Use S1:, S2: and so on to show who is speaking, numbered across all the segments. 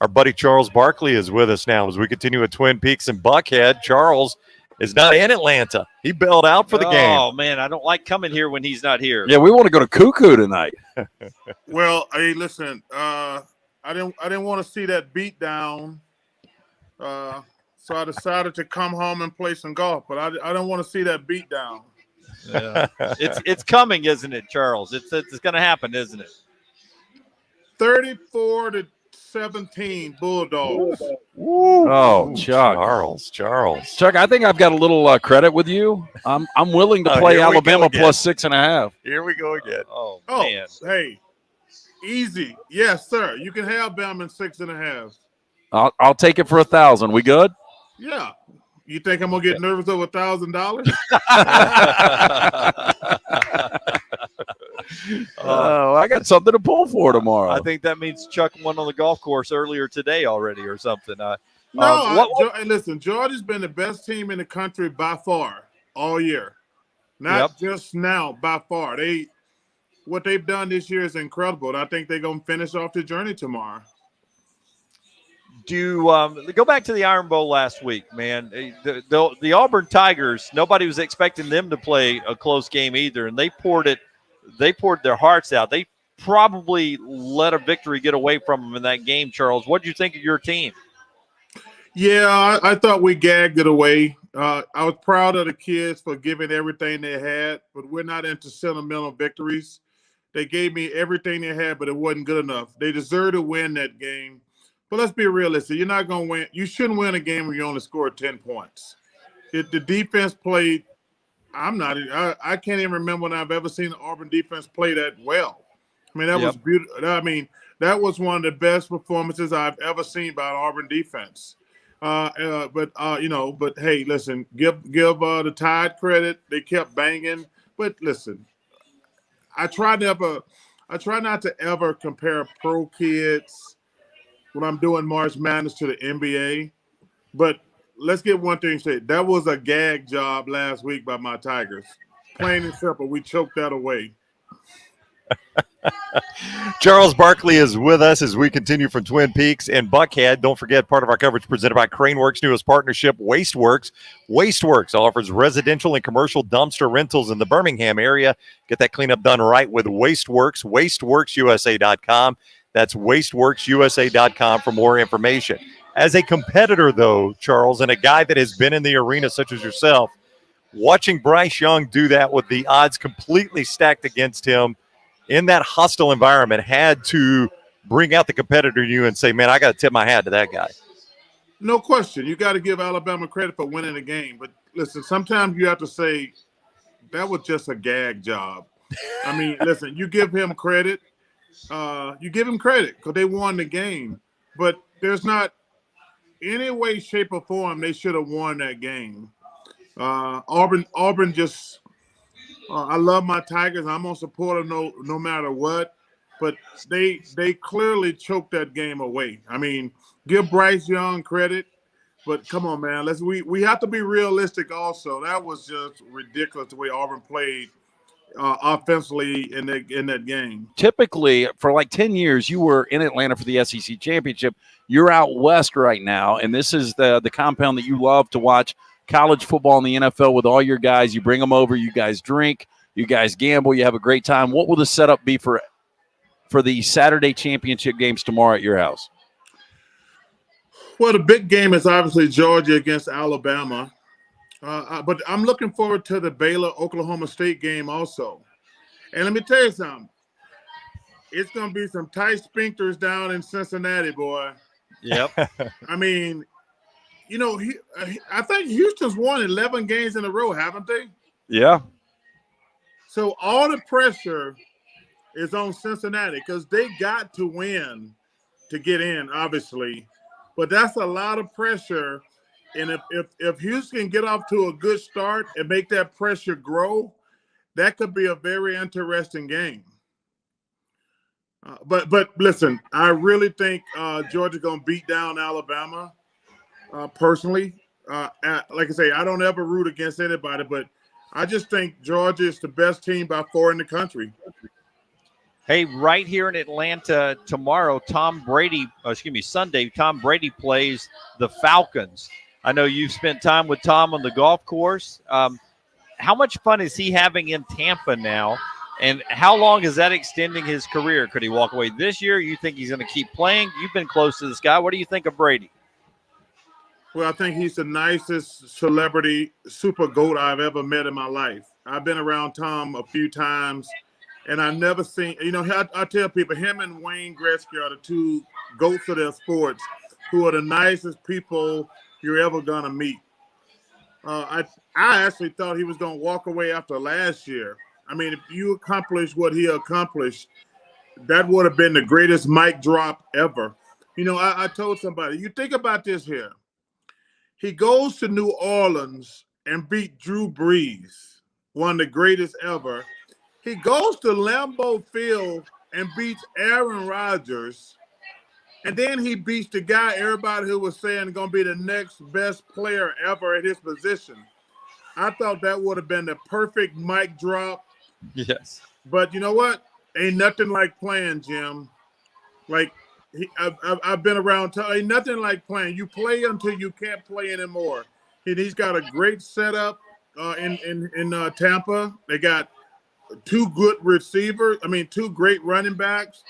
S1: Our buddy Charles Barkley is with us now as we continue at Twin Peaks and Buckhead. Charles is not in Atlanta. He bailed out for the game.
S2: Oh, man, I don't like coming here when he's not here.
S3: Yeah, we want to go to Cuckoo tonight.
S4: Well, hey, listen, I didn't want to see that beat down, so I decided to come home and play some golf. But I don't want to see that beat down.
S2: Yeah. It's coming, isn't it, Charles? It's going to happen, isn't it?
S4: 34-17 Bulldogs.
S3: Oh, Chuck.
S1: Charles.
S3: Chuck, I think I've got a little credit with you. I'm willing to play Alabama plus 6.5.
S1: Here we go again.
S2: Oh,
S4: Oh,
S2: man.
S4: hey, easy. Yes, sir. You can have Bama in 6.5.
S3: I'll take it for 1,000. We good?
S4: Yeah. You think I'm gonna get nervous over $1,000?
S3: Oh, I got something to pull for tomorrow.
S2: I think that means Chuck won on the golf course earlier today already or something.
S4: Listen, Georgia's been the best team in the country by far all year. Not just now, by far. What they've done this year is incredible. And I think they're gonna finish off the journey tomorrow.
S2: Go back to the Iron Bowl last week, man. The Auburn Tigers, nobody was expecting them to play a close game either, and they poured their hearts out. They probably let a victory get away from them in that game, Charles. What did you think of your team?
S4: Yeah, I thought we gagged it away. I was proud of the kids for giving everything they had, but we're not into sentimental victories. They gave me everything they had, but it wasn't good enough. They deserve to win that game. But let's be realistic. You're not going to win. You shouldn't win a game where you only scored 10 points. The defense played – I can't even remember when I've ever seen the Auburn defense play that well. I mean, that was beautiful. I mean, that was one of the best performances I've ever seen by an Auburn defense. But hey, listen, give the Tide credit. They kept banging. But listen, I try not to ever compare pro kids when I'm doing March Madness to the NBA. But let's get one thing straight. That was a gag job last week by my Tigers. Plain and simple, we choked that away.
S1: Charles Barkley is with us as we continue from Twin Peaks and Buckhead. Don't forget, part of our coverage presented by Craneworks' newest partnership, WasteWorks. WasteWorks offers residential and commercial dumpster rentals in the Birmingham area. Get that cleanup done right with WasteWorks, wasteworksusa.com. That's wasteworksusa.com for more information. As a competitor, though, Charles, and a guy that has been in the arena such as yourself, watching Bryce Young do that with the odds completely stacked against him in that hostile environment had to bring out the competitor in you and say, man, I got to tip my hat to that guy.
S4: No question. You got to give Alabama credit for winning the game. But listen, sometimes you have to say that was just a gag job. I mean, listen, you give him credit. You give him credit because they won the game. But there's not any way, shape, or form they should have won that game. Auburn just I love my Tigers. I'm gonna support them no matter what. But they clearly choked that game away. I mean, give Bryce Young credit, but come on, man. We have to be realistic also. That was just ridiculous the way Auburn played offensively in that game.
S3: Typically, for like 10 years, you were in Atlanta for the SEC Championship. You're out west right now, and this is the compound that you love to watch college football in the NFL with all your guys. You bring them over, you guys drink, you guys gamble, you have a great time. What will the setup be for the Saturday championship games tomorrow at your house?
S4: Well, the big game is obviously Georgia against Alabama. But I'm looking forward to the Baylor-Oklahoma State game also. And let me tell you something. It's going to be some tight sphincters down in Cincinnati, boy.
S2: Yep.
S4: I mean, you know, I think Houston's won 11 games in a row, haven't they?
S3: Yeah.
S4: So all the pressure is on Cincinnati because they got to win to get in, obviously. But that's a lot of pressure. And if Houston can get off to a good start and make that pressure grow, that could be a very interesting game. But listen, I really think Georgia's going to beat down Alabama. Personally, like I say, I don't ever root against anybody, but I just think Georgia is the best team by far in the country.
S2: Hey, right here in Atlanta tomorrow, Sunday, Tom Brady plays the Falcons. I know you've spent time with Tom on the golf course. How much fun is he having in Tampa now? And how long is that extending his career? Could he walk away this year? You think he's going to keep playing? You've been close to this guy. What do you think of Brady?
S4: Well, I think he's the nicest celebrity super GOAT I've ever met in my life. I've been around Tom a few times, and I've never seen, I tell people, him and Wayne Gretzky are the two GOATs of their sports, who are the nicest people you're ever going to meet. I actually thought he was going to walk away after last year. I mean, if you accomplish what he accomplished, that would have been the greatest mic drop ever. I told somebody, you think about this here. He goes to New Orleans and beat Drew Brees, one of the greatest ever. He goes to Lambeau Field and beats Aaron Rodgers. And then he beats the guy everybody who was saying going to be the next best player ever at his position. I thought that would have been the perfect mic drop.
S2: Yes.
S4: But you know what? Ain't nothing like playing, Jim. Like, I've been around. Ain't nothing like playing. You play until you can't play anymore. He's got a great setup in Tampa. They got two great running backs.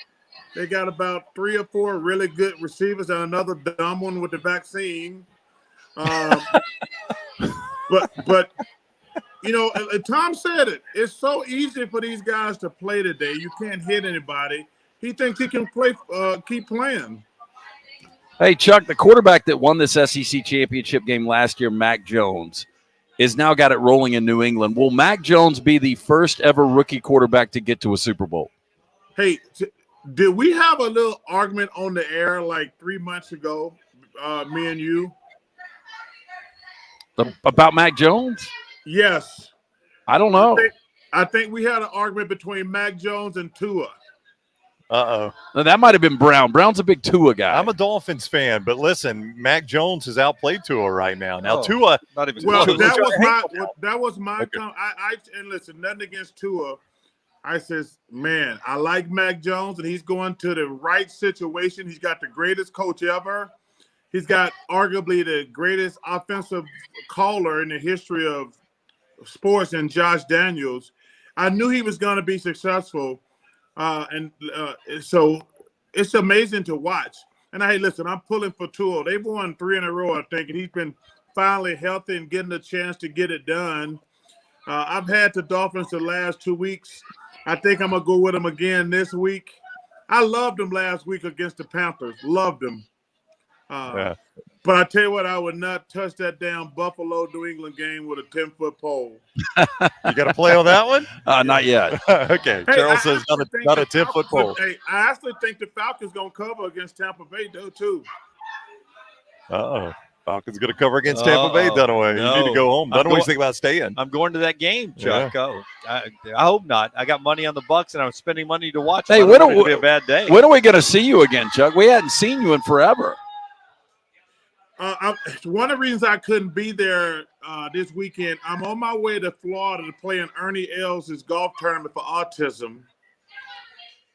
S4: They got about 3 or 4 really good receivers and another dumb one with the vaccine. But Tom said it. It's so easy for these guys to play today. You can't hit anybody. He thinks he can keep playing.
S3: Hey, Chuck, the quarterback that won this SEC championship game last year, Mac Jones, is now got it rolling in New England. Will Mac Jones be the first ever rookie quarterback to get to a Super Bowl?
S4: Hey, did we have a little argument on the air like 3 months ago, me and you?
S3: About Mac Jones?
S4: Yes.
S3: I don't know.
S4: I think we had an argument between Mac Jones and Tua.
S1: Uh-oh.
S3: No, that might have been Brown. Brown's a big Tua guy.
S1: I'm a Dolphins fan, but listen, Mac Jones has outplayed Tua right now. Now, Tua.
S2: Not even
S4: well,
S2: close.
S4: that was my
S1: Okay.
S4: and listen, nothing against Tua. I says, man, I like Mac Jones, and he's going to the right situation. He's got the greatest coach ever. He's got arguably the greatest offensive caller in the history of sports in Josh Daniels. I knew he was going to be successful. So it's amazing to watch. And hey, listen, I'm pulling for Tua. They've won 3 in a row, I think, and he's been finally healthy and getting a chance to get it done. I've had the Dolphins the last 2 weeks. I think I'm going to go with them again this week. I loved them last week against the Panthers. Loved them.
S1: Yeah.
S4: But I tell you what, I would not touch that damn Buffalo New England game with a 10-foot pole.
S1: You got to play on that one?
S3: Not yet.
S1: Okay.
S4: Hey,
S1: Charles says not a 10-foot pole.
S4: Hey, I actually think the Falcons going to cover against Tampa Bay, though, too.
S1: Uh-oh. Falcons going to cover against Tampa Bay, Dunaway.
S2: No.
S1: You need to go home. Dunaway's thinking about staying.
S2: I'm going to that game, Chuck. Yeah. Oh, I hope not. I got money on the Bucks, and I'm spending money to watch.
S3: Hey,
S2: it'll be a bad day.
S3: When are we going to see you again, Chuck? We hadn't seen you in forever.
S4: One of the reasons I couldn't be there this weekend, I'm on my way to Florida to play in Ernie Els' golf tournament for autism.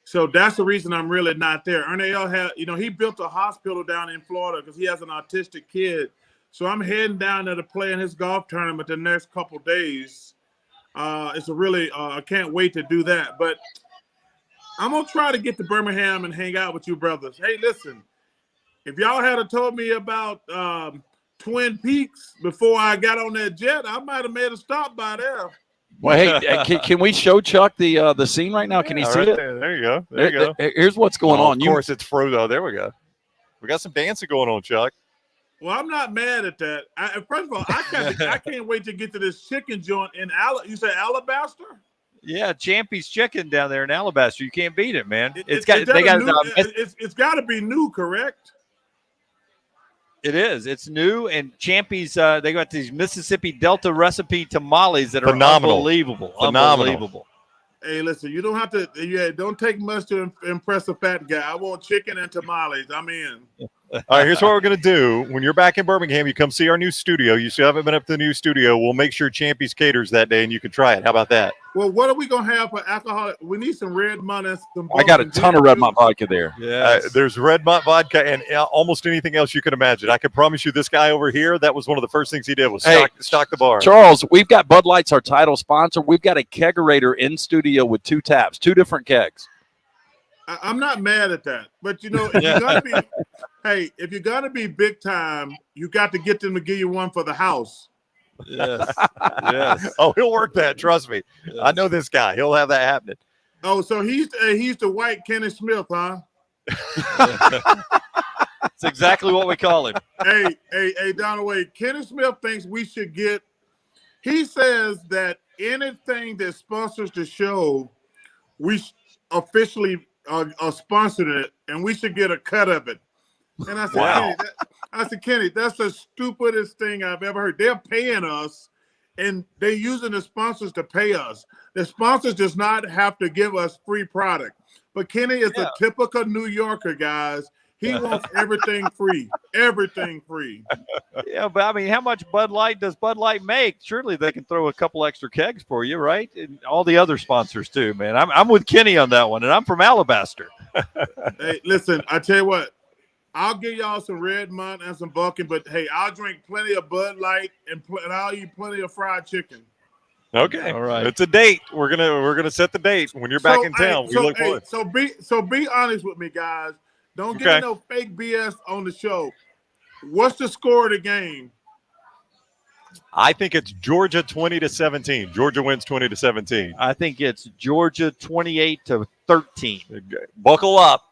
S4: So that's the reason I'm really not there. Ernie Els he built a hospital down in Florida because he has an autistic kid. So I'm heading down there to play in his golf tournament the next couple days. It's a really, I can't wait to do that. But I'm going to try to get to Birmingham and hang out with you brothers. Hey, listen. If y'all had told me about Twin Peaks before I got on that jet, I might have made a stop by there.
S3: Well, hey, can we show Chuck the scene right now? Can he see
S1: right
S3: it?
S1: There you go. There you go.
S3: Here's what's going on.
S1: Of course, it's Frodo. There we go. We got some dancing going on, Chuck.
S4: Well, I'm not mad at that. First of all, I can't wait to get to this chicken joint in you say Alabaster?
S2: Yeah, Champy's Chicken down there in Alabaster. You can't beat it, man. It's
S4: got to be new, correct?
S2: It is. It's new, and Champy's. They got these Mississippi Delta recipe tamales that are unbelievable. Unbelievable.
S4: Hey, listen, you don't have to. Yeah, don't take much to impress a fat guy. I want chicken and tamales. I'm in.
S1: All right, here's what we're going to do. When you're back in Birmingham, you come see our new studio. You still haven't been up to the new studio. We'll make sure Champy's caters that day, and you can try it. How about that?
S4: Well, what are we going to have for alcohol? We need some red money and some
S3: I got a ton of Red Mont vodka there.
S1: There's Red Mont vodka and almost anything else you can imagine. I can promise you this guy over here, that was one of the first things he did was stock the bar.
S3: Charles, we've got Bud Light's our title sponsor. We've got a kegerator in studio with 2 taps, 2 different kegs.
S4: I'm not mad at that. But, if you're going to be – hey, if you're going to be big time, you got to get them to give you one for the house.
S2: Yes. Yes.
S1: Oh, he'll work that. Trust me. Yes. I know this guy. He'll have that happening.
S4: Oh, so he's the white Kenny Smith, huh?
S2: That's exactly what we call him.
S4: Hey, Donaway, Kenny Smith thinks we should get – he says that anything that sponsors the show, we officially sponsored it, and we should get a cut of it. And I said, Kenny, that's the stupidest thing I've ever heard. They're paying us, and they're using the sponsors to pay us. The sponsors does not have to give us free product. But Kenny is a typical New Yorker, guys. He wants everything free. Everything free.
S2: Yeah, but I mean, how much Bud Light does Bud Light make? Surely they can throw a couple extra kegs for you, right? And all the other sponsors too, man. I'm with Kenny on that one, and I'm from Alabaster.
S4: Hey, listen, I tell you what, I'll give y'all some Red Mont and some Vulcan, but hey, I'll drink plenty of Bud Light and I'll eat plenty of fried chicken.
S1: Okay,
S2: all right.
S1: It's a date. We're gonna set the date when you're back in town. We look forward.
S4: So be honest with me, guys. Don't give me no fake BS on the show. What's the score of the game?
S1: I think it's Georgia 20-17. Georgia wins 20-17.
S2: I think it's Georgia 28-13.
S1: Buckle up.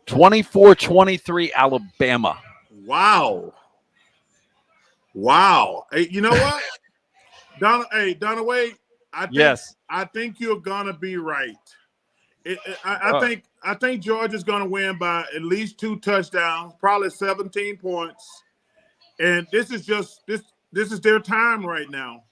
S3: 24-23 Alabama.
S4: Wow. Hey, you know what? Donaway, I think you're gonna be right. I think Georgia's gonna win by at least 2 touchdowns, probably 17 points. And this is their time right now.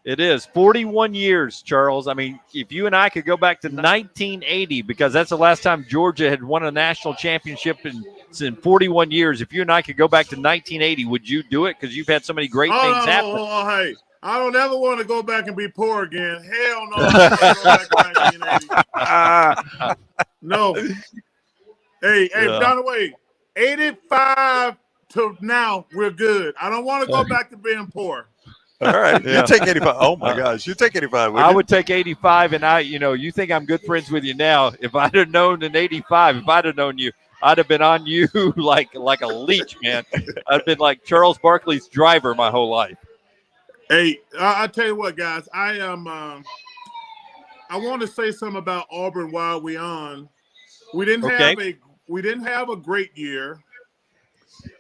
S2: It is 41 years, Charles. I mean, if you and I could go back to 1980, because that's the last time Georgia had won a national championship in 41 years. If you and I could go back to 1980, would you do it? Because you've had so many great things happen.
S4: Hey, I don't ever want to go back and be poor again. Hell no. I don't go back to 1980. No. Hey, by the way, 85 to now, we're good. I don't want to go back to being poor.
S1: All right. You take 85. Oh, my gosh. You take 85.
S2: I would take 85, and you think I'm good friends with you now. If I'd have known in 85, if I'd have known you, I'd have been on you like a leech, man. I'd been like Charles Barkley's driver my whole life.
S4: Hey, I tell you what, guys. I want to say something about Auburn while we're on. We didn't have a great year.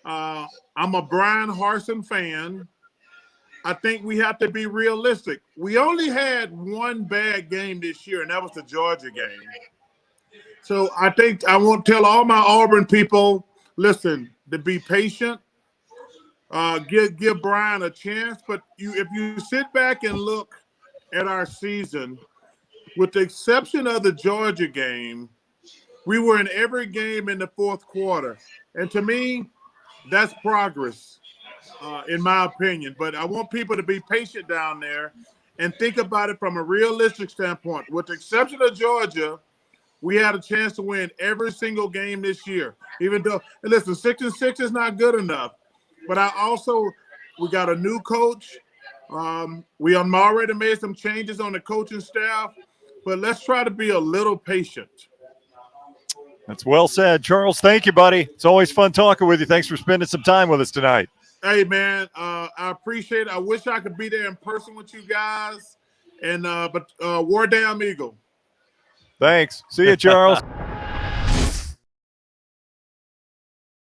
S4: I'm a Brian Harsin fan. I think we have to be realistic. We only had one bad game this year, and that was the Georgia game. So I think I want to tell all my Auburn people, listen, to be patient. Give Brian a chance. But if you sit back and look at our season, with the exception of the Georgia game, we were in every game in the fourth quarter. And to me, that's progress. In my opinion, but I want people to be patient down there and think about it from a realistic standpoint. With the exception of Georgia, we had a chance to win every single game this year. Even though, and listen, 6-6 is not good enough. But we got a new coach. We have already made some changes on the coaching staff, but let's try to be a little patient.
S1: That's well said, Charles. Thank you, buddy. It's always fun talking with you. Thanks for spending some time with us tonight.
S4: Hey, man, I appreciate it. I wish I could be there in person with you guys. And but War Damn Eagle.
S1: Thanks. See you, Charles.